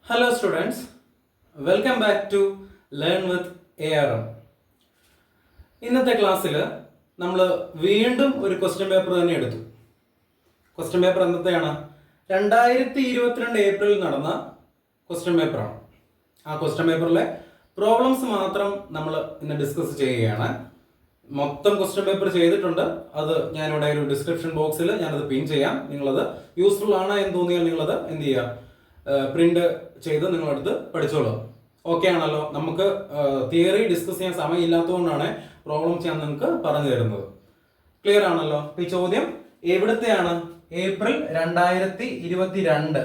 Hello students, welcome back to Learn with ARM. ഇന്നത്തെ ക്ലാസ്സിൽ നമ്മൾ വീണ്ടും ഒരു ക്വസ്റ്റ്യൻ പേപ്പർ തന്നെ എടുത്തു. ക്വസ്റ്റ്യൻ പേപ്പർ എന്നത്തെയാണ് 2022 ഏപ്രിലിൽ നടന്ന ക്വസ്റ്റ്യൻ പേപ്പറാണ്. ആ ക്വസ്റ്റ്യൻ പേപ്പറിലെ പ്രോബ്ലംസ് മാത്രം നമ്മൾ ഇന്ന് ഡിസ്കസ് ചെയ്യുകയാണ്. മൊത്തം ക്വസ്റ്റ്യൻ പേപ്പർ ചെയ്തിട്ടുണ്ട്. അത് ഞാനിവിടെ ഒരു ഡിസ്ക്രിപ്ഷൻ ബോക്സിൽ ഞാനത് പിൻ ചെയ്യാം. നിങ്ങളത് യൂസ്ഫുൾ ആണ് എന്ന് തോന്നിയാൽ നിങ്ങളത് എന്ത് ചെയ്യുക, പ്രിന്റ് ചെയ്ത് നിങ്ങളെടുത്ത് പഠിച്ചോളൂ. ഓക്കെ ആണല്ലോ? നമുക്ക് തിയറി ഡിസ്കസ് ചെയ്യാൻ സമയമില്ലാത്തതുകൊണ്ടാണ് പ്രോബ്ലംസ് ഞാൻ നിങ്ങൾക്ക് പറഞ്ഞു തരുന്നത്. ക്ലിയർ ആണല്ലോ? ഈ ചോദ്യം എവിടത്തെയാണ്? ഏപ്രിൽ 2022.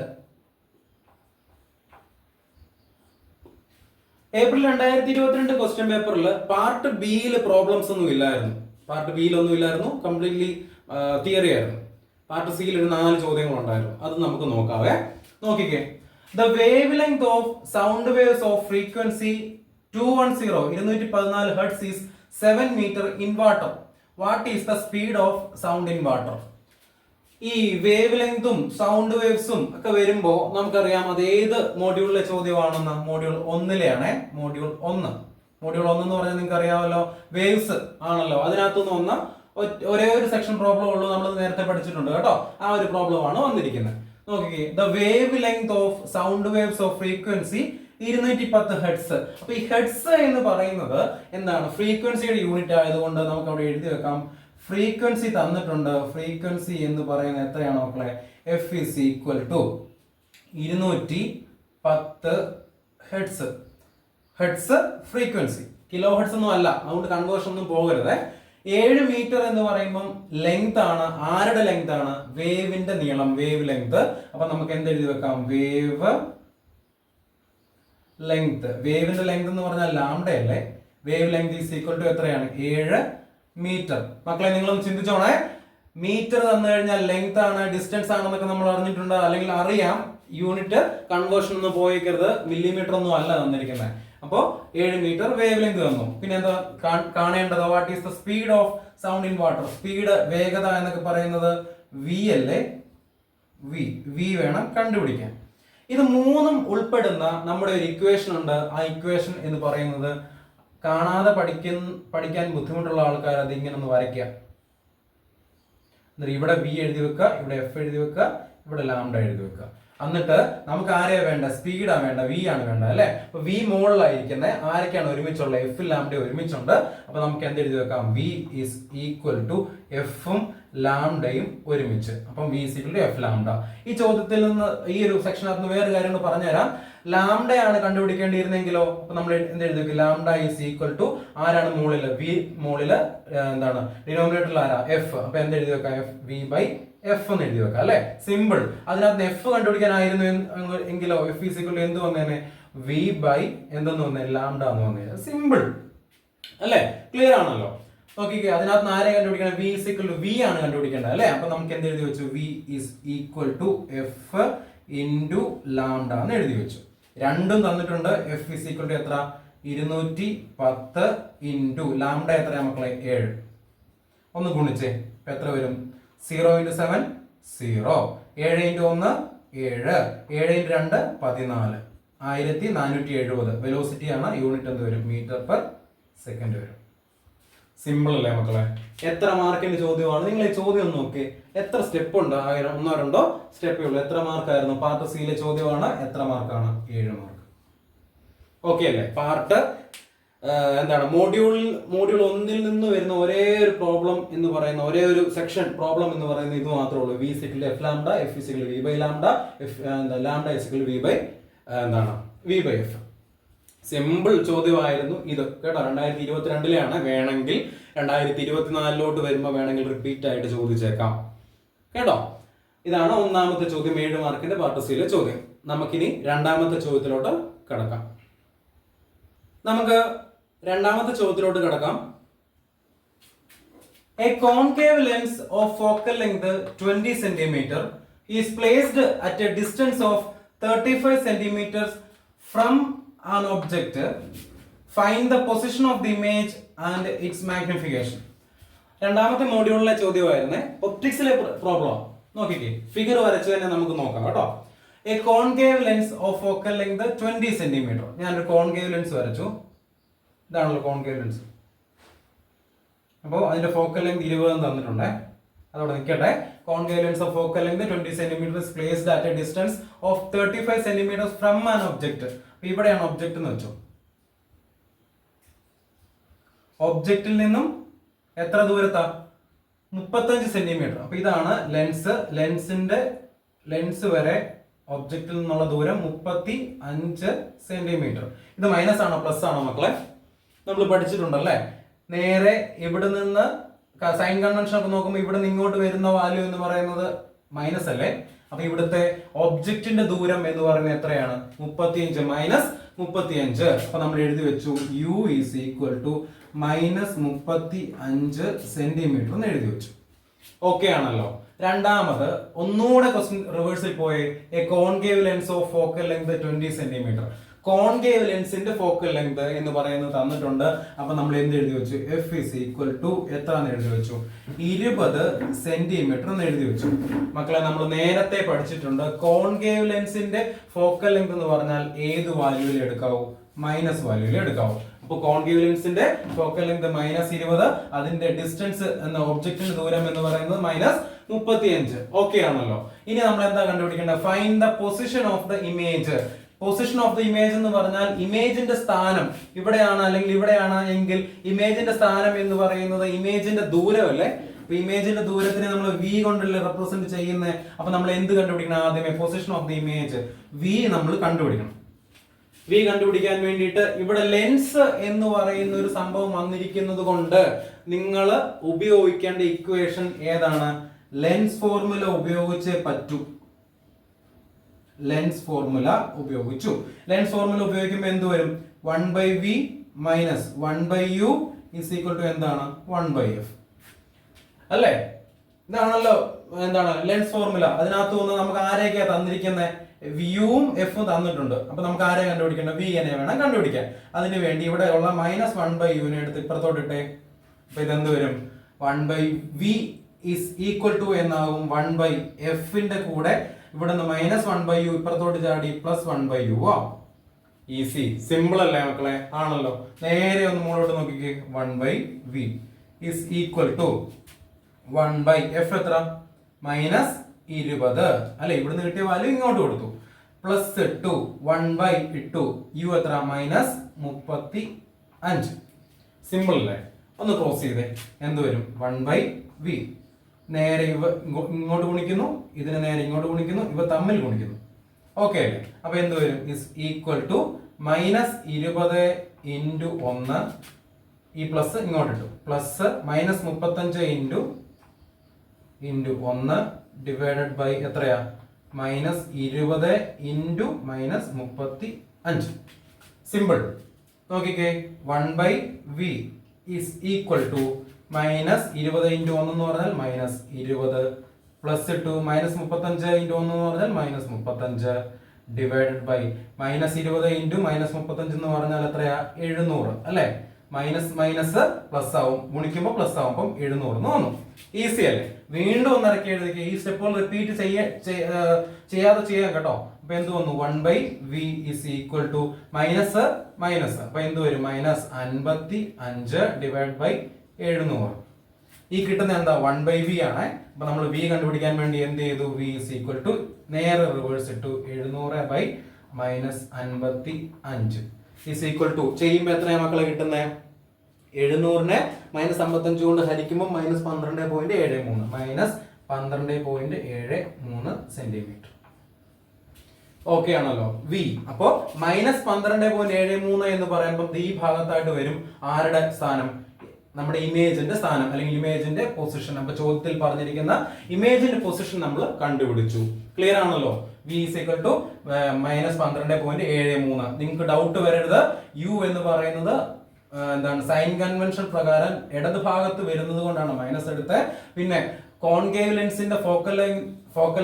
ഏപ്രിൽ 2022 ക്വസ്റ്റ്യൻ പേപ്പറിൽ പാർട്ട് ബിയിൽ പ്രോബ്ലംസ് ഒന്നും ഇല്ലായിരുന്നു. പാർട്ട് ബിയിൽ ഒന്നും ഇല്ലായിരുന്നു, കംപ്ലീറ്റ്ലി തിയറി ആയിരുന്നു. പാർട്ട് സിയിൽ ഒരു 4 ചോദ്യങ്ങൾ ഉണ്ടായിരുന്നു. അത് നമുക്ക് നോക്കാവേ. നോക്കിക്കേ. The wavelength of sound waves of frequency 214 Hz is 7 meter in water. What is the speed of sound in water? ഈ വേവ് ലെങ്തും സൗണ്ട് വേവ്സും ഒക്കെ വരുമ്പോ നമുക്കറിയാം അത് ഏത് മോഡ്യൂളിലെ ചോദ്യമാണെന്ന്. മോഡ്യൂൾ 1-ലെയാണ്. മോഡ്യൂൾ 1 എന്ന് പറഞ്ഞാൽ നിങ്ങൾക്ക് അറിയാമല്ലോ, വേവ്സ് ആണല്ലോ. അതിനകത്തുനിന്ന് വന്ന ഒരേ ഒരു സെക്ഷൻ പ്രോബ്ലം ഉള്ളൂ. നമ്മൾ നേരത്തെ പഠിച്ചിട്ടുണ്ട് കേട്ടോ. ആ ഒരു പ്രോബ്ലം ആണ് വന്നിരിക്കുന്നത്. നോക്കിക്കേ. The wave length of sound waves of frequency 210 hertz. അപ്പൊ ഈ ഹെർട്സ് എന്ന് പറയുന്നത് എന്താണ്? ഫ്രീക്വൻസിയുടെ യൂണിറ്റ് ആയതുകൊണ്ട് നമുക്ക് അവിടെ എഴുതി വെക്കാം. ഫ്രീക്വൻസി തന്നിട്ടുണ്ട്. ഫ്രീക്വൻസി എന്ന് പറയുന്നത് എത്രയാണ് മക്കളെ? F is equal to 210 hertz. Hertz frequency, kilo hertz ഒന്നും അല്ല. അതുകൊണ്ട് കൺവേർഷൻ ഒന്നും പോകരുത്. 7 മീറ്റർ എന്ന് പറയുമ്പം ലെങ്ത് ആണ്. ആരുടെ ലെങ്ത് ആണ്? വേവിന്റെ നീളം, വേവ് ലെങ്ത്. അപ്പൊ നമുക്ക് എന്ത് എഴുതി വെക്കാം? Wave length. വേവിന്റെ ലെങ്ത് എന്ന് പറഞ്ഞാൽ ലാംഡ അല്ലേ? Wavelength is equal to എത്രയാണ്? 7 മീറ്റർ. മക്കളെ നിങ്ങളൊന്ന് ചിന്തിച്ചോണേ. മീറ്റർ തന്നു കഴിഞ്ഞാൽ ലെങ്ത് ആണ്, ഡിസ്റ്റൻസ് ആണെന്നൊക്കെ നമ്മൾ അറിഞ്ഞിട്ടുണ്ട്, അല്ലെങ്കിൽ അറിയാം. യൂണിറ്റ് കൺവേർഷൻ ഒന്നും പോയിക്കരുത്. മില്ലിമീറ്റർ ഒന്നും അല്ല തന്നിരിക്കുന്നത്. അപ്പോ 7 മീറ്റർ വേവ് ലെങ്ത് തന്നു. പിന്നെ എന്താ കാണേണ്ടത്? What is the speed of sound in water? Speed, വേഗത എന്നൊക്കെ പറയുന്നത് വി അല്ലേ? വി വേണം കണ്ടുപിടിക്കാൻ. ഇത് മൂന്നും ഉൾപ്പെടുന്ന നമ്മുടെ ഒരു ഇക്വേഷൻ ഉണ്ട്. ആ ഇക്വേഷൻ എന്ന് പറയുന്നത് കാണാതെ പഠിക്കാൻ ബുദ്ധിമുട്ടുള്ള ആൾക്കാർ അത് ഇങ്ങനെ ഒന്ന് വരയ്ക്കുക. എന്നിട്ട് ഇവിടെ വി എഴുതി വെക്കുക, ഇവിടെ എഫ് എഴുതി വെക്കുക, ഇവിടെ ലാംഡ എഴുതി വെക്കുക. എന്നിട്ട് നമുക്ക് ആരെയാ വേണ്ട? സ്പീഡാ വേണ്ട, വി ആണ് വേണ്ട അല്ലെ? അപ്പൊ വി മുകളിലായിരിക്കുന്നത് ആരൊക്കെയാണ് ഒരുമിച്ചുള്ള? എഫ് ലാംഡ ഒരുമിച്ചുണ്ട്. അപ്പൊ നമുക്ക് എന്ത് എഴുതി വെക്കാം? വി ഈസ് ഈക്വൽ ടു എഫും ലാംഡയും ഒരുമിച്ച്. അപ്പം V is equal to F lambda. ഈ ചോദ്യത്തിൽ നിന്ന്, ഈ ഒരു സെക്ഷനകത്ത് നിന്ന് വേറെ കാര്യങ്ങൾ പറഞ്ഞുതരാം. ലാംഡയാണ് കണ്ടുപിടിക്കേണ്ടിയിരുന്നെങ്കിലോ അപ്പൊ നമ്മൾ എന്ത് എഴുതി വെക്കും? ലാംഡ ഈസ് ഈക്വൽ ടു ആരാണ് മുകളില്? വി മുകളില് എന്താണ്? ഡിനോമിനേറ്ററിൽ ആരാ? എഫ്. അപ്പൊ എന്ത് എഴുതി വെക്കാം? എഫ് വി ബൈ എഫ് എന്ന് എഴുതി വെക്കാം അല്ലെ? സിമ്പിൾ. അതിനകത്ത് എഫ് കണ്ടുപിടിക്കാനായിരുന്നു എങ്കിലോ എഫ് ഈസ് ഈക്വൽ ടു എന്ത് വന്നേനെ? വി ബൈ എന്തെന്ന് വന്നേ? ലാംഡ എന്ന് വന്നേ. സിമ്പിൾ അല്ലെ? ക്ലിയർ ആണല്ലോ? നോക്കിക്കേ. അതിനകത്ത് ആരെ കണ്ടുപിടിക്കണം? V is equal to V ആണ് കണ്ടുപിടിക്കേണ്ടത് അല്ലെ? അപ്പൊ നമുക്ക് എന്ത് എഴുതി വെച്ചു? V is equal to F into lambda എന്ന് എഴുതി വെച്ചു. രണ്ടും തന്നിട്ടുണ്ട്. എഫ് ഈസ് ഈക്വൽ ടു എത്ര? 210 ഇൻറ്റു ലാംഡ എത്രയാ മക്കളെ? 7. ഒന്ന് ഗുണിച്ചേ. ഇപ്പൊ എത്ര വരും? 0 × 7 0. 7 × 1 7. 7 × 2 14. 1470. വെലോസിറ്റി ആണ്. യൂണിറ്റ് എന്ത് വരും? മീറ്റർ പെർ സെക്കൻഡ് വരും. സിമ്പിൾ അല്ലേ മക്കളെ? എത്ര മാർക്കിന്റെ ചോദ്യമാണ്? നിങ്ങൾ ഈ ചോദ്യം ഒന്ന് നോക്കി. എത്ര സ്റ്റെപ്പ് ഉണ്ട്? 1 2 സ്റ്റെപ്പേ ഉള്ളൂ. എത്ര മാർക്കായിരുന്നു? പാർട്ട് സിയിലെ ചോദ്യമാണ്. എത്ര മാർക്കാണ്? 7 മാർക്ക്. ഓക്കെ അല്ലേ? പാർട്ട് എന്താണ്? മോഡ്യൂൾ 1-ൽ നിന്ന് വരുന്ന ഒരേ ഒരു പ്രോബ്ലം എന്ന് പറയുന്ന, ഒരേ ഒരു സെക്ഷൻ പ്രോബ്ലം എന്ന് പറയുന്നത് ഇത് മാത്രമേ ഉള്ളൂ. V equal F lambda, F equal V by lambda, F lambda equal V by എന്താണ്? V by F. സിമ്പിൾ ചോദ്യമായിരുന്നു ഇത് കേട്ടോ. 2022-ലെയാണ്. വേണമെങ്കിൽ 2024-ലോട്ട് വരുമ്പോൾ വേണമെങ്കിൽ റിപ്പീറ്റ് ആയിട്ട് ചോദിച്ചേക്കാം കേട്ടോ. ഇതാണ് ഒന്നാമത്തെ ചോദ്യം, 7 മാർക്കിന്റെ പാർട്ട് സിയിലെ ചോദ്യം. നമുക്കിനി രണ്ടാമത്തെ ചോദ്യത്തിലോട്ട് കിടക്കാം. നമുക്ക് രണ്ടാമത്തെ ചോദ്യത്തിലോട്ട് കിടക്കാം. A concave lens of focal length 20 cm is placed at a distance of 35 cm from an object. Find the position of the image and its magnification. രണ്ടാമത്തെ മോഡ്യൂളിലെ ചോദ്യമായിരുന്നേ. ഒപ്റ്റിക്സിലെ പ്രോബ്ലം നോക്കിക്കേ. ഫിഗർ വരച്ച് തന്നെ നമുക്ക് നോക്കാം കേട്ടോ. A concave lens of focal length 20 centimetre. ഞാനൊരു concave lens വരച്ചു. ഇതാണല്ലോ കോൺകേവ് ലെൻസ്. അപ്പോൾ അതിന്റെ ഫോക്കൽ ലെങ്ത് 20 തന്നിട്ടുണ്ട്. അതോടെ നിൽക്കട്ടെ. Concave lens of focal length 20 centimetre placed at A distance of 35 centimetre from an object. ഇവിടെയാണ് ഒബ്ജക്ട് എന്ന് വെച്ചു. ഒബ്ജക്റ്റിൽ നിന്നും എത്ര ദൂരത്താ? 35 സെന്റിമീറ്റർ. അപ്പൊ ഇതാണ് ലെൻസ് വരെ ഒബ്ജക്റ്റിൽ നിന്നുള്ള ദൂരം 35 സെന്റിമീറ്റർ. ഇത് മൈനസ് ആണോ പ്ലസ് ആണോ മക്കളെ? നമ്മൾ പഠിച്ചിട്ടുണ്ടല്ലേ. നേരെ ഇവിടെ നിന്ന് സൈൻ കൺവെൻഷൻ ഒക്കെ നോക്കുമ്പോൾ ഇവിടെ നിന്ന് ഇങ്ങോട്ട് വരുന്ന വാല്യൂ എന്ന് പറയുന്നത് മൈനസ് അല്ലേ? അപ്പൊ ഇവിടുത്തെ ഒബ്ജക്റ്റിന്റെ ദൂരം എന്ന് പറയുന്നത് എത്രയാണ്? 35 മൈനസ് 35. അപ്പൊ നമ്മൾ എഴുതി വെച്ചു u is equal to -35 centimetre എന്ന് എഴുതി വെച്ചു. ഓക്കെ ആണല്ലോ. രണ്ടാമത് ഒന്നുകൂടെ ക്വസ്റ്റ്യൻ റിവേഴ്സിൽ പോയി. A concave lens of focal length 20 centimetre. Concave ലെൻസിന്റെ ഫോക്കൽ ലെങ്ത് എന്ന് പറയുന്നത് തന്നിട്ടുണ്ട്. അപ്പൊ നമ്മൾ എന്ത് എഴുതി വെച്ചു? എഫ് ഇസ് ഈക്വൽ ടു എത്ര എന്ന് എഴുതി വെച്ചു? 20 സെന്റിമീറ്റർ എന്ന് എഴുതി വെച്ചു. മക്കളെ നമ്മൾ നേരത്തെ പഠിച്ചിട്ടുണ്ട് കോൺകേവ് ലെൻസിന്റെ ഫോക്കൽ ലെങ്ത് എന്ന് പറഞ്ഞാൽ ഏത് വാല്യൂവിൽ എടുക്കാവൂ? മൈനസ് വാല്യൂവിൽ എടുക്കാവൂ. അപ്പൊ കോൺകേവ് ലെൻസിന്റെ ഫോക്കൽ ലെങ്ത് -20, അതിന്റെ ഡിസ്റ്റൻസ് എന്ന ഒബ്ജക്റ്റിന്റെ ദൂരം എന്ന് പറയുന്നത് -35. ഓക്കെ ആണല്ലോ. ഇനി നമ്മൾ എന്താ കണ്ടുപിടിക്കേണ്ടത്? Find the position of the image. Position of the image എന്ന് പറഞ്ഞാൽ ഇമേജിന്റെ സ്ഥാനം ഇവിടെയാണ് അല്ലെങ്കിൽ ഇവിടെയാണ് എങ്കിൽ ഇമേജിന്റെ സ്ഥാനം എന്ന് പറയുന്നത് ഇമേജിന്റെ ദൂരമല്ലേ? അപ്പൊ ഇമേജിന്റെ ദൂരത്തിനെ നമ്മൾ v കൊണ്ടല്ലേ റെപ്രസെന്റ് ചെയ്യുന്നത്. അപ്പൊ നമ്മൾ എന്ത് കണ്ടുപിടിക്കണം? ആദ്യമേ position of the image v നമ്മൾ കണ്ടുപിടിക്കണം. v കണ്ടുപിടിക്കാൻ വേണ്ടിയിട്ട് ഇവിടെ ലെൻസ് എന്ന് പറയുന്ന ഒരു സംഭവം വന്നിരിക്കുന്നത് കൊണ്ട് നിങ്ങൾ ഉപയോഗിക്കേണ്ട ഇക്വേഷൻ ഏതാണ്? ലെൻസ് ഫോർമുല ഉപയോഗിച്ചേ പറ്റൂ. ലെൻസ് ഫോർമുല ഉപയോഗിച്ചു. ലെൻസ് ഫോർമുല ഉപയോഗിക്കുമ്പോൾ എന്ത് വരും? 1/v minus 1/u is equal to എന്താണ്? 1/f അല്ലേ? ഇതാണല്ലോ എന്താണ് ലെൻസ് ഫോർമുല. അതിനകത്ത് നിന്ന് നമുക്ക് ആരെയൊക്കെയാ തന്നിരിക്കുന്നത്? വ്യൂവും എഫും തന്നിട്ടുണ്ട്. അപ്പൊ നമുക്ക് ആരെ കണ്ടുപിടിക്കേണ്ട? വി എന്നെ വേണം കണ്ടുപിടിക്കാൻ. അതിന് വേണ്ടി ഇവിടെ ഉള്ള -1/u എടുത്ത് ഇപ്പുറത്തോട്ട് ഇട്ടേ. അപ്പൊ ഇതെന്ത് വരും? 1/v ഈസ് ഈക്വൽ ടു എന്നാകും 1/f ന്റെ കൂടെ ഇവിടെ നിന്ന് -1/u ഇപ്പുറത്തോട്ട് ചാടി +1/u ആവും. ഈസി, സിമ്പിൾ അല്ലേ മക്കളെ? ആണല്ലോ. നേരെ ഒന്ന് മുകളിലോട്ട് നോക്കിക്കേ. 1/v is equal to 1/f എത്ര? -20 അല്ലെ? ഇവിടുന്ന് കിട്ടിയ വാല്യൂ ഇങ്ങോട്ട് കൊടുത്തു. പ്ലസ് ഇട്ടു 1 ഇട്ടു u എത്ര? -35. സിമ്പിൾ അല്ലേ? ഒന്ന് ക്ലോസ് ചെയ്തേ. എന്ത് വരും? 1/v. നേരെ ഇവ ഇങ്ങോട്ട് ഗുണിക്കുന്നു, ഇതിനെ നേരെ ഇങ്ങോട്ട് ഗുണിക്കുന്നു, ഇവ തമ്മിൽ ഗുണിക്കുന്നു. ഓക്കെ അല്ലേ? അപ്പൊ എന്ത് വരും? Is equal to -20 into 1. ഈ പ്ലസ് ഇങ്ങോട്ട് ഇട്ടു. പ്ലസ് -35 ഇൻറ്റു 1 ഡിവൈഡഡ് ബൈ എത്രയാ? -20 ഇൻറ്റു -35. സിമ്പിൾ. നോക്കിക്കേ. 1/v is equal to -20 into 1 എന്ന് പറഞ്ഞാൽ -20 പ്ലസ് ടു -35 ഇൻറ്റു 1 എന്ന് പറഞ്ഞാൽ -35 ഡിവൈഡഡ് ബൈ -20 ഇൻറ്റു -35 എന്ന് പറഞ്ഞാൽ എത്രയാ? 700 അല്ലേ? മൈനസ് മൈനസ് പ്ലസ് ആവും, ഗുണിക്കുമ്പോൾ പ്ലസ് ആവും. അപ്പം 700 എന്ന് വന്നു. ഈസി അല്ലേ? വീണ്ടും ഒന്ന് ഇറക്കി എഴുതിക്കുക. ഈ സ്റ്റെപ്പുകൾ റിപ്പീറ്റ് ചെയ്യാതെ ചെയ്യാം കേട്ടോ. അപ്പൊ എന്ത് വന്നു? 1/v is equal to minus minus. അപ്പൊ എന്ത് വരും? -55 ഡിവൈഡ് ബൈ 700. ഈ കിട്ടുന്ന എന്താ? 1/v ആണ്. അപ്പൊ നമ്മൾ v കണ്ടുപിടിക്കാൻ വേണ്ടി എന്ത് ചെയ്തു? v ഈസ് ഈക്വൽ ടു നേരെ റിവേഴ്സ് ഇട്ടു. 700 ബൈ -55 ഈസ് ഈക്വൽ ടു ചെയ്യുമ്പോൾ എത്രയാ മക്കളെ കിട്ടുന്നത്? 700-നെ -55 കൊണ്ട് ഹരിക്കുമ്പോൾ -12.73 -12.73 സെന്റിമീറ്റർ. ഓക്കെ ആണല്ലോ? v. അപ്പോ -12.73 എന്ന് പറയുമ്പോൾ ഈ ഭാഗത്തായിട്ട് വരും ആരുടെ സ്ഥാനം? നമ്മുടെ ഇമേജിന്റെ സ്ഥാനം അല്ലെങ്കിൽ ഇമേജിന്റെ പൊസിഷൻ. അപ്പൊ ചോദ്യത്തിൽ പറഞ്ഞിരിക്കുന്ന ഇമേജിന്റെ പൊസിഷൻ നമ്മൾ കണ്ടുപിടിച്ചു. ക്ലിയർ ആണല്ലോ? v is equal to -12.73. നിങ്ങൾക്ക് ഡൗട്ട് വരരുത്. u എന്ന് പറയുന്നത് എന്താണ്? സൈൻ കൺവെൻഷൻ പ്രകാരം ഇടത് ഭാഗത്ത് വരുന്നത് കൊണ്ടാണ് മൈനസ് എടുത്തത്. പിന്നെ കോൺകേവ് ലെൻസിന്റെ ഫോക്കൽ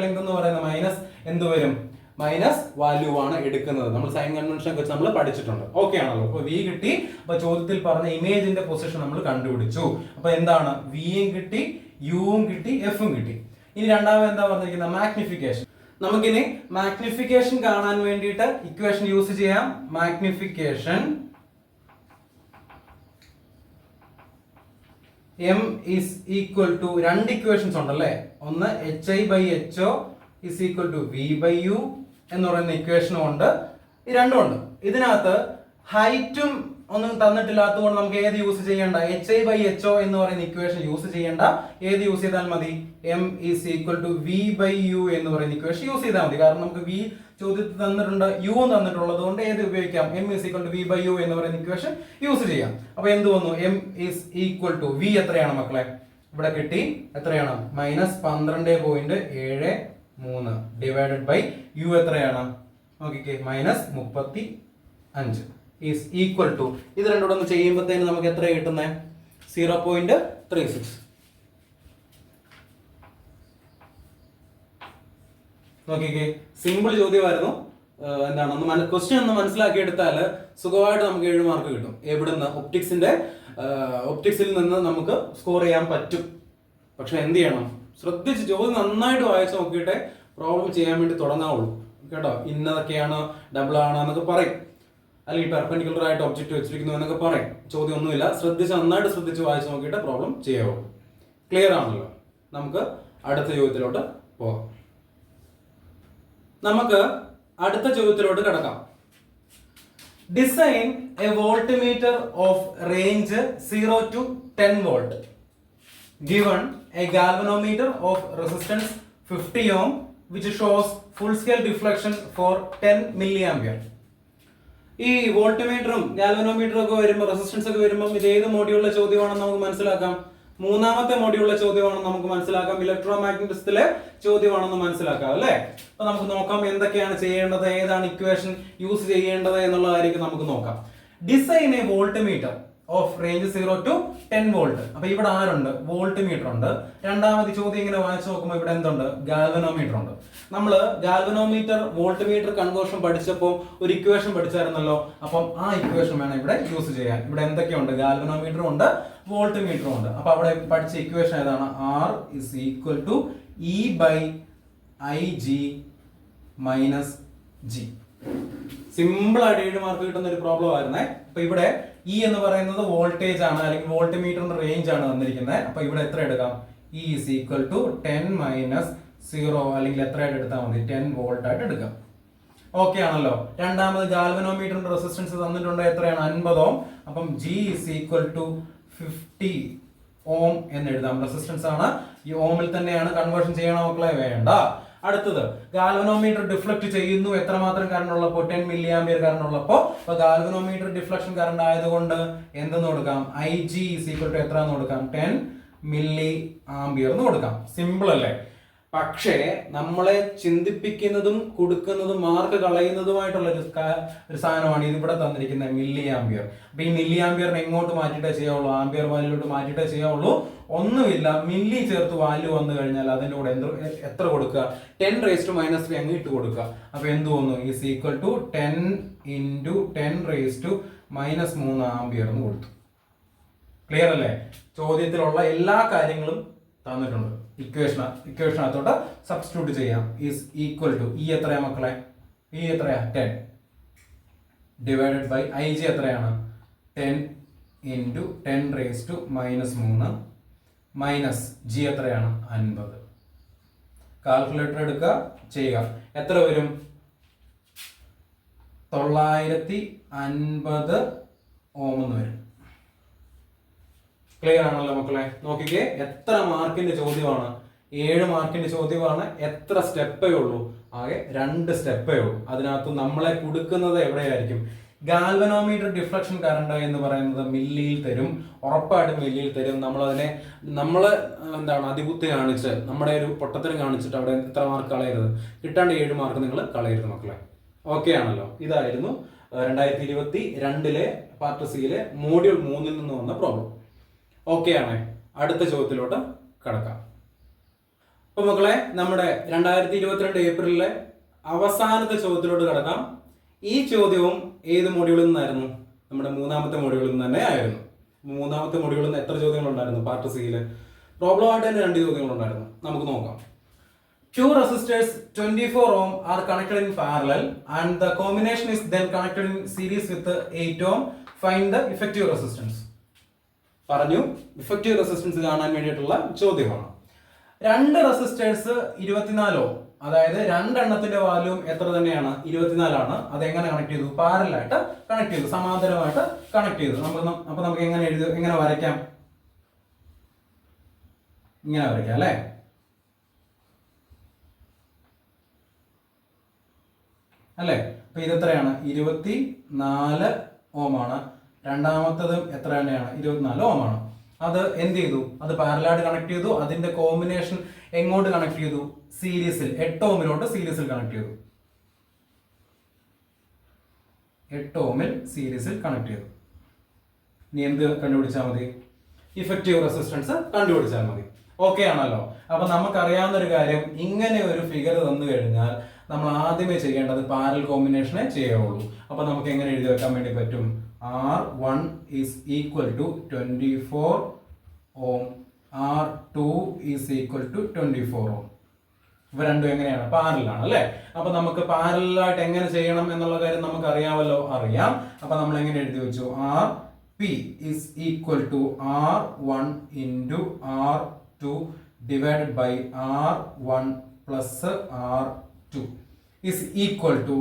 ലെങ്ത് എന്ന് പറയുന്ന മൈനസ് എന്ത് വരും? മൈനസ് വാല്യൂ ആണ് എടുക്കുന്നത്. നമ്മൾ സൈൻ കൺവെൻഷൻ വെച്ച് നമ്മൾ പഠിച്ചിട്ടുണ്ട്. ഓക്കെ ആണല്ലോ? അപ്പൊ v കിട്ടി. അപ്പൊ ചോദ്യത്തിൽ പറഞ്ഞ ഇമേജിന്റെ പൊസിഷൻ നമ്മൾ കണ്ടുപിടിച്ചു. അപ്പൊ എന്താണ്? v യും കിട്ടി, u യും കിട്ടി, f ഉം കിട്ടി. ഇനി രണ്ടാമത് എന്താ പറഞ്ഞിരിക്കുന്നത്? മാഗ്നിഫിക്കേഷൻ. നമുക്കിനി മാഗ്നിഫിക്കേഷൻ കാണാൻ വേണ്ടിയിട്ട് ഇക്വേഷൻ യൂസ് ചെയ്യാം. Magnification m is equal to രണ്ട് ഇക്വേഷൻസ് ഉണ്ടല്ലേ. ഒന്ന് hi/ho is equal to v/u എന്ന് പറയുന്ന ഇക്വേഷനും ഉണ്ട്. ഈ രണ്ടും ഉണ്ട്. ഇതിനകത്ത് ഹൈറ്റും ഒന്നും തന്നിട്ടില്ലാത്തതുകൊണ്ട് നമുക്ക് ഏത് യൂസ് ചെയ്യേണ്ട? hi/ho എന്ന് പറയുന്ന ഇക്വേഷൻ യൂസ് ചെയ്യേണ്ട. ഏത് യൂസ് ചെയ്താൽ മതി? m is equal to v/u എന്ന് പറയുന്ന ഇക്വേഷൻ യൂസ് ചെയ്താൽ മതി. കാരണം നമുക്ക് v ചോദ്യത്തിൽ തന്നിട്ടുണ്ട്, u തന്നിട്ടുള്ളത് കൊണ്ട് ഏത് ഉപയോഗിക്കാം? m is equal to v/u എന്ന് പറയുന്ന ഇക്വേഷൻ യൂസ് ചെയ്യാം. അപ്പൊ എന്ത് വന്നു? m is equal to v എത്രയാണ് മക്കളെ? ഇവിടെ കിട്ടി. എത്രയാണ്? -12.73 ഡിവൈഡഡ് ബൈ u എത്രയാണ്? നോക്കിക്കേ, -35 is equal to, ഇത് രണ്ടും കൂടെ ഒന്ന് ചെയ്യുമ്പോഴത്തേന് നമുക്ക് എത്ര കിട്ടുന്നത്? 0.36. നോക്കിക്കേ, സിമ്പിൾ ചോദ്യമായിരുന്നു. എന്താണ് ക്വസ്റ്റ്യൻ ഒന്ന് മനസ്സിലാക്കി എടുത്താൽ സുഖമായിട്ട് നമുക്ക് 7 മാർക്ക് കിട്ടും. എവിടുന്ന്? ഒപ്റ്റിക്സിൽ നിന്ന് നമുക്ക് സ്കോർ ചെയ്യാൻ പറ്റും. പക്ഷെ എന്ത് ചെയ്യണം? ശ്രദ്ധിച്ച് ചോദ്യം നന്നായിട്ട് വായിച്ച് നോക്കിയിട്ടേ പ്രോബ്ലം ചെയ്യാൻ വേണ്ടി തുടങ്ങാവുള്ളൂ കേട്ടോ. ഇന്നതൊക്കെയാണ്, ഡബിൾ ആണ് എന്നൊക്കെ പറയും, അല്ലെങ്കിൽ പെർപെൻഡിക്കുലർ ആയിട്ട് ഒബ്ജക്റ്റ് വെച്ചിരിക്കുന്നു എന്നൊക്കെ പറയും. ചോദ്യം ഒന്നുമില്ല, നന്നായിട്ട് ശ്രദ്ധിച്ച് വായിച്ച് നോക്കിയിട്ട് പ്രോബ്ലം ചെയ്യാവുള്ളൂ. ക്ലിയർ ആണല്ലോ? നമുക്ക് അടുത്ത ചോദ്യത്തിലോട്ട് പോകാം. നമുക്ക് അടുത്ത ചോദ്യത്തിലോട്ട് കിടക്കാം. Design A voltmeter of range 0 to 10 volt given a galvanometer of resistance 50 ohm which shows full scale deflection for 10 milliampere. ഈ വോൾട്ട്മീറ്ററും ഗാൽവനോമീറ്ററും ഒക്കെ വരുമ്പോൾ, റെസിസ്റ്റൻസ് ഒക്കെ വരുമ്പോൾ ഇത് ഏത് മോഡ്യൂളിലെ ചോദ്യമാണെന്ന് നമുക്ക് മനസ്സിലാക്കാം. 3ാമത്തെ മോഡ്യൂളിലെ ചോദ്യമാണെന്ന് നമുക്ക് മനസ്സിലാക്കാം. ഇലക്ട്രോ മാഗ്നറ്റിക്സിലെ ചോദ്യമാണെന്ന് മനസ്സിലാക്കാം അല്ലേ? അപ്പൊ നമുക്ക് നോക്കാം എന്തൊക്കെയാണ് ചെയ്യേണ്ടത്, ഏതാണ് ഇക്വേഷൻ യൂസ് ചെയ്യേണ്ടത് എന്നുള്ളതായിരിക്കും നമുക്ക് നോക്കാം. Design A voltmeter of range 0 to 10 volt. അപ്പൊ ഇവിടെ ആരുണ്ട്? വോൾട്ട്മീറ്റർ ഉണ്ട്. രണ്ടാമത് ചോദ്യം ഇങ്ങനെ വായിച്ചു നോക്കുമ്പോൾ ഇവിടെ എന്തുണ്ട്? ഗാൽവനോമീറ്റർ ഉണ്ട്. നമ്മള് ഗാൽവനോമീറ്റർ വോൾട്ട്മീറ്റർ കൺവേർഷൻ പഠിച്ചപ്പോൾ ഒരു ഇക്വേഷൻ പഠിച്ചായിരുന്നല്ലോ. അപ്പം ആ ഇക്വേഷൻ വേണം ഇവിടെ യൂസ് ചെയ്യാൻ. ഇവിടെ എന്തൊക്കെയുണ്ട്? ഗാൽവനോമീറ്ററും ഉണ്ട്, വോൾട്ട്മീറ്ററും ഉണ്ട്. അപ്പൊ അവിടെ പഠിച്ച ഇക്വേഷൻ ഏതാണ്? R is equal to E/Ig - G. Simple ആയിട്ട് 7 മാർക്ക് കിട്ടുന്ന ഒരു പ്രോബ്ലം ആയിരുന്നേ. അപ്പൊ ഇവിടെ E എന്ന് പറയുന്നത് വോൾട്ടേജ് ആണ്, അല്ലെങ്കിൽ വോൾട്ട്മീറ്ററിന്റെ റേഞ്ച് ആണ് തന്നിരിക്കുന്നത്. അപ്പൊ ഇവിടെ എത്ര എടുക്കാം? E is equal to 10 - 0, അല്ലെങ്കിൽ എത്രയായിട്ട് എടുത്താൽ മതി? 10 വോൾട്ട് ആയിട്ട് എടുക്കാം. ഓക്കെ ആണല്ലോ? രണ്ടാമത് ഗാൽവനോമീറ്ററിന്റെ റെസിസ്റ്റൻസ് തന്നിട്ടുണ്ട്, എത്രയാണ്? 50 ഓം. അപ്പം G is equal to 50 ഓം എന്ന് എഴുതാം. റെസിസ്റ്റൻസ് ആണ്, ഈ ഓമിൽ തന്നെയാണ് കൺവേർഷൻ ചെയ്യണ മക്കളെ? വേണ്ട. അടുത്തത് ഗാൽവനോമീറ്റർ ഡിഫ്ലക്ട് ചെയ്യുന്നു എത്രമാത്രം കറണ്ട് ഉള്ളപ്പോൾ? 10 milliampere കറണ്ട് ഉള്ളപ്പോൾ. അപ്പൊ ഗാൽവനോമീറ്റർ ഡിഫ്ലക്ഷൻ കറണ്ട് ആയതുകൊണ്ട് എന്തെന്ന് കൊടുക്കാം? Ig is equal to എത്ര എന്ന് കൊടുക്കാം? 10 milliampere എന്ന് കൊടുക്കാം. സിമ്പിൾ അല്ലേ? പക്ഷേ നമ്മളെ ചിന്തിപ്പിക്കുന്നതും കൊടുക്കുന്നതും മാർക്ക് കളയുന്നതുമായിട്ടുള്ള ഒരു സാധനമാണ് ഇതിവിടെ തന്നിരിക്കുന്നത്, മില്ലി ആംബിയർ. അപ്പൊ ഈ മില്ലി ആംബിയറിനെ എങ്ങോട്ട് മാറ്റിയിട്ടേ ചെയ്യാവുള്ളൂ? ആംബിയർ വാല്യൂലോട്ട് മാറ്റിയിട്ടേ ചെയ്യാവുള്ളൂ. ഒന്നുമില്ല, മില്ലി ചേർത്ത് വാല്യൂ വന്നു കഴിഞ്ഞാൽ അതിൻ്റെ കൂടെ എത്ര കൊടുക്കുക? 10⁻³ അങ്ങ് ഇട്ട് കൊടുക്കുക. അപ്പൊ എന്ത് തോന്നുന്നു? ഈസ് ഈക്വൽ ടു 10 × 10⁻³ ആംബിയർ എന്ന് കൊടുത്തു. ക്ലിയർ അല്ലേ? ചോദ്യത്തിലുള്ള എല്ലാ കാര്യങ്ങളും തന്നിട്ടുണ്ട്. ഇക്വേഷനകത്തോട്ട് സബ്സ്റ്റിറ്റ്യൂട്ട് ചെയ്യാം. ഈസ് ഈക്വൽ ടു E എത്രയാ മക്കളെ? E എത്രയാ? 10 ഡിവൈഡഡ് ബൈ Ig എത്രയാണ്? 10 × 10⁻³ മൈനസ് G എത്രയാണ്? 50. കാൽക്കുലേറ്റർ എടുക്കുക, ചെയ്യുക. എത്ര വരും? 950 ഓം എന്ന് വരും. ക്ലിയർ ആണല്ലോ മക്കളെ? നോക്കിക്കേ, എത്ര മാർക്കിന്റെ ചോദ്യമാണ്? 7 മാർക്കിന്റെ ചോദ്യമാണ്. എത്ര സ്റ്റെപ്പേ ഉള്ളൂ? ആകെ 2 സ്റ്റെപ്പേ ഉള്ളൂ. അതിനകത്ത് നമ്മളെ കൊടുക്കുന്നത് എവിടെയായിരിക്കും? ഗാൽവനോമീറ്റർ ഡിഫ്ലക്ഷൻ കറണ്ട് എന്ന് പറയുന്നത് മില്ലിയിൽ തരും, ഉറപ്പായിട്ടും മില്ലിയിൽ തരും. നമ്മള് എന്താണ് അതിബുദ്ധി കാണിച്ച്, നമ്മുടെ ഒരു പൊട്ടത്തരം കാണിച്ചിട്ട് അവിടെ എത്ര മാർക്ക് കളയരുത്? കിട്ടാണ്ട് 7 മാർക്ക് നിങ്ങൾ കളയരുത് മക്കളെ. ഓക്കെ ആണല്ലോ? ഇതായിരുന്നു 2022 പാർട്ട് സിയിലെ മോഡ്യൂൾ 3 നിന്ന് വന്ന പ്രോബ്ലം. ഓക്കെ ആണ്? അടുത്ത ചോദ്യത്തിലോട്ട് കടക്കാം. അപ്പൊ മക്കളെ, നമ്മുടെ 2022 ഏപ്രിലിലെ അവസാനത്തെ ചോദ്യത്തിലോട്ട് കടക്കാം. ഈ ചോദ്യവും ഏത് മോഡ്യൂളിൽ നിന്നായിരുന്നു? നമ്മുടെ 3ാമത്തെ മോഡ്യൂളിൽ നിന്ന് തന്നെ ആയിരുന്നു. 3ാമത്തെ മോഡ്യൂളിൽ നിന്ന് എത്ര ചോദ്യങ്ങൾ ഉണ്ടായിരുന്നു? പാർട്ട് സിയിൽ പ്രോബ്ലം ആയിട്ട് തന്നെ 2 ചോദ്യങ്ങൾ ഉണ്ടായിരുന്നു. നമുക്ക് നോക്കാം. Two resistors 24 ohm are connected in parallel and the combination is then connected in series with 8 ohm. Find the effective resistance. പറഞ്ഞു ഇഫക്റ്റീവ് റെസിസ്റ്റൻസ് കാണാൻ വേണ്ടിയിട്ടുള്ള ചോദ്യമാണ്. രണ്ട് റെസിസ്റ്റേഴ്സ് 24 ഓം, അതായത് രണ്ടെണ്ണത്തിന്റെ വാല്യൂ എത്ര തന്നെയാണ് 24 ആണ്. അത് എങ്ങനെ കണക്ട് ചെയ്തു? പാരലായിട്ട് കണക്ട് ചെയ്തു, സമാന്തരമായിട്ട് കണക്ട് ചെയ്തു. നമുക്ക് എങ്ങനെ വരയ്ക്കാം? ഇങ്ങനെ വരയ്ക്കാം അല്ലേ? അല്ലേ? അപ്പൊ ഇത് എത്രയാണ്? 24 ഓം ആണ്. രണ്ടാമത്തതും എത്ര തന്നെയാണ്? 24 ഓം ആണ്. അത് എന്ത് ചെയ്തു? അത് പാരലായിട്ട് കണക്ട് ചെയ്തു. അതിന്റെ കോമ്പിനേഷൻ എങ്ങോട്ട് കണക്ട് ചെയ്തു? സീരീസിൽ 8 ഓമിലോട്ട് സീരീസിൽ കണക്ട് ചെയ്തു. 8 ഓമിൽ സീരീസിൽ കണക്ട് ചെയ്തു. ഇനി എന്ത് കണ്ടുപിടിച്ചാൽ മതി? ഇഫക്റ്റീവ് റെസിസ്റ്റൻസ് കണ്ടുപിടിച്ചാൽ മതി. ഓക്കെ ആണല്ലോ? അപ്പൊ നമുക്കറിയാവുന്ന ഒരു കാര്യം, ഇങ്ങനെ ഒരു ഫിഗർ തന്നു കഴിഞ്ഞാൽ നമ്മൾ ആദ്യമേ ചെയ്യേണ്ടത് പാരൽ കോമ്പിനേഷനെ ചെയ്യുള്ളൂ. അപ്പൊ നമുക്ക് എങ്ങനെ എഴുതി വെക്കാൻ വേണ്ടി പറ്റും? R1 is equal to 24 ohm, R2 is equal to 24 ohm. ഇവ രണ്ടും എങ്ങനെയാണ്? പാരലാണ് അല്ലേ? അപ്പൊ നമുക്ക് പാരലായിട്ട് എങ്ങനെ ചെയ്യണം എന്നുള്ള കാര്യം നമുക്ക് അറിയാമല്ലോ. അറിയാം. അപ്പൊ നമ്മൾ എങ്ങനെ എഴുതി വെച്ചു? RP is equal to R1 into R2 divided by R1 plus R2 is equal to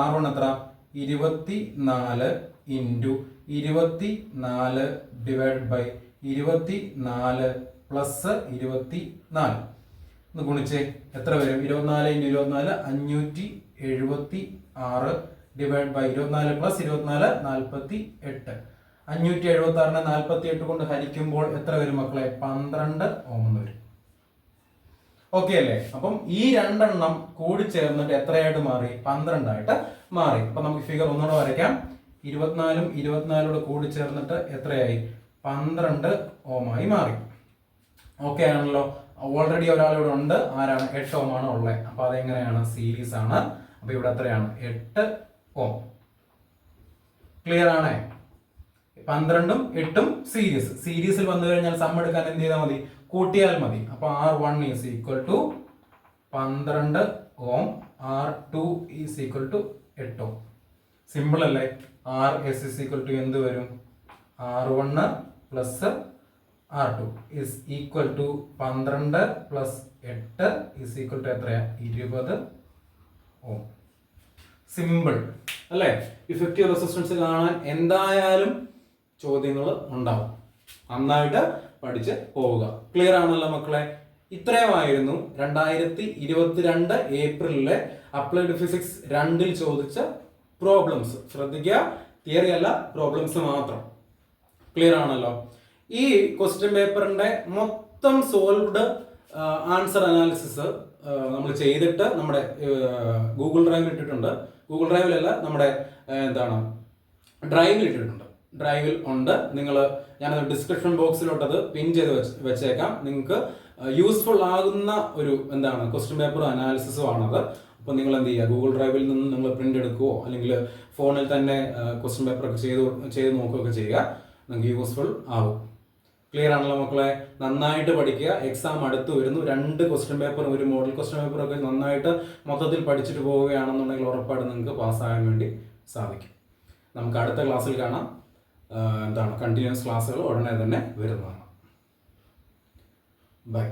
R1 എത്ര? 24 into 24 divided by 24 plus 24. ഒന്ന് ഗുണിച്ചേ, എത്ര വരും? 24 into 24 576 divided by 24 plus 24 48. 576 48 കൊണ്ട് ഹരിക്കുമ്പോൾ എത്ര വരും മക്കളെ? 12 ഓം എന്ന് വരും. ഓക്കെ അല്ലേ? അപ്പം ഈ രണ്ടെണ്ണം കൂടി ചേർന്നിട്ട് എത്രയായിട്ട് മാറി? 12 ആയിട്ട് മാറി. അപ്പൊ നമുക്ക് ഫിഗർ ഒന്നുകൂടെ വരയ്ക്കാം. 24 24 കൂടി ചേർന്നിട്ട് എത്രയായി? 12 ഓമായി മാറി. ഓക്കെ ആണല്ലോ? ഓൾറെഡി ഒരാൾ ഇവിടെ ഉണ്ട്. ആരാണ്? 8 ഓം ആണ് ഉള്ളത്. അപ്പൊ അതെങ്ങനെയാണ്? സീരീസ് ആണ്. അപ്പൊ ഇവിടെ എത്രയാണ്? 8 ഓം. ക്ലിയർ ആണേ? 12ഉം 8ഉം സീരീസിൽ വന്നു കഴിഞ്ഞാൽ സം എടുക്കാൻ എന്ത് ചെയ്താൽ മതി? കൂട്ടിയാൽ മതി. അപ്പൊ R1 is equal to 12 ohm, R2 is equal to 8 ohm. Simple അല്ലേ? RS is equal to എന്ത് വരും? R1 plus R2 is equal to 12 plus 8 is equal to എത്രയാ? 20 ഓം. സിമ്പിൾ അല്ലേ? ഇഫക്റ്റീവ് റെസിസ്റ്റൻസ് കാണാൻ എന്തായാലും ചോദ്യങ്ങൾ ഉണ്ടാവും. നന്നായിട്ട് പഠിച്ച് പോവുക. ക്ലിയർ ആണല്ലോ മക്കളെ? ഇത്രയുമായിരുന്നു 2022 ഏപ്രിലിലെ അപ്ലൈഡ് ഫിസിക്സ് 2 ചോദിച്ച പ്രോബ്ലംസ്. ശ്രദ്ധിക്കുക, തിയറി അല്ല, പ്രോബ്ലംസ് മാത്രം. ക്ലിയർ ആണല്ലോ? ഈ ക്വസ്റ്റ്യൻ പേപ്പറിന്റെ മൊത്തം സോൾവ്ഡ് ആൻസർ അനാലിസിസ് നമ്മൾ ചെയ്തിട്ട് നമ്മുടെ ഗൂഗിൾ ഡ്രൈവിൽ ഇട്ടിട്ടുണ്ട്. ഗൂഗിൾ ഡ്രൈവിലല്ല, നമ്മുടെ ഡ്രൈവിൽ ഇട്ടിട്ടുണ്ട്. ഡ്രൈവിൽ ഉണ്ട്. ഞാനത് ഡിസ്ക്രിപ്ഷൻ ബോക്സിലോട്ട് അത് പിൻ ചെയ്ത് വെച്ചേക്കാം. നിങ്ങൾക്ക് യൂസ്ഫുൾ ആകുന്ന ഒരു ക്വസ്റ്റ്യൻ പേപ്പർ അനാലിസിസും ആണത്. അപ്പോൾ നിങ്ങൾ എന്ത് ചെയ്യുക? ഗൂഗിൾ ഡ്രൈവിൽ നിന്ന് നിങ്ങൾ പ്രിന്റ് എടുക്കുകയോ അല്ലെങ്കിൽ ഫോണിൽ തന്നെ ക്വസ്റ്റ്യൻ പേപ്പറൊക്കെ ചെയ്ത് നോക്കുകയൊക്കെ ചെയ്യുക. നിങ്ങൾക്ക് യൂസ്ഫുൾ ആവും. ക്ലിയർ ആണല്ലോ മക്കളെ? നന്നായിട്ട് പഠിക്കുക. എക്സാം അടുത്ത് വരുന്നു. 2 ക്വസ്റ്റ്യൻ പേപ്പറും ഒരു മോഡൽ ക്വസ്റ്റ്യൻ പേപ്പറൊക്കെ നന്നായിട്ട് മൊത്തത്തിൽ പഠിച്ചിട്ട് പോവുകയാണെന്നുണ്ടെങ്കിൽ ഉറപ്പായിട്ട് നിങ്ങൾക്ക് പാസ്സാകാൻ വേണ്ടി സാധിക്കും. നമുക്ക് അടുത്ത ക്ലാസ്സിൽ കാണാം. കണ്ടിന്യൂസ് ക്ലാസ്സുകൾ ഉടനെ തന്നെ വരുന്നതാണ്. ബൈ.